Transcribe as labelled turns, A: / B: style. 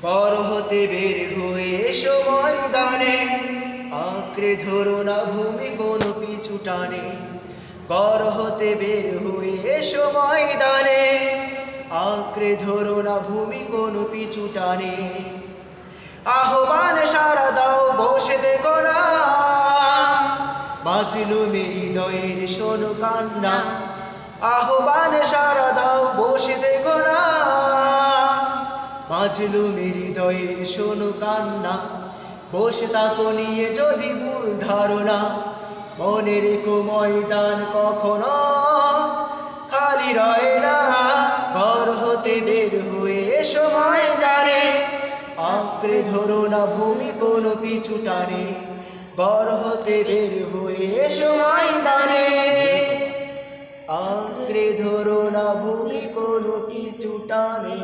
A: বড় হতে বের হয়ে এসো ময়দানে, আঁকড়ে ধরো না ভূমি কোনো পিছু টানে। বড় হতে বের হয়ে এসো ময়দানে, আঁকড়ে ধরো না ভূমি কোনো পিছু টানে। আহ্বান সারা দাও বসে দেখো না, মাজলুমের হৃদয়ের শোনো কান্না। আহ্বান সারা দাও বসে দেখো না, মাজলুমের হৃদয়ের শোনো কান্না। বসে তাকো নিয়ে যদি ভুল ধারণা, মনে রেখো ময়দান কখনো খালি রয় না। ঘর হতে বের হয়ে এসো ময়দানে, আঁকড়ে ধরো না ভূমি কোনো পিছু টানে। ঘর হতে বের হয়ে এসো ময়দানে, আঁকড়ে ধরো না ভূমি কোনো পিছু টানে।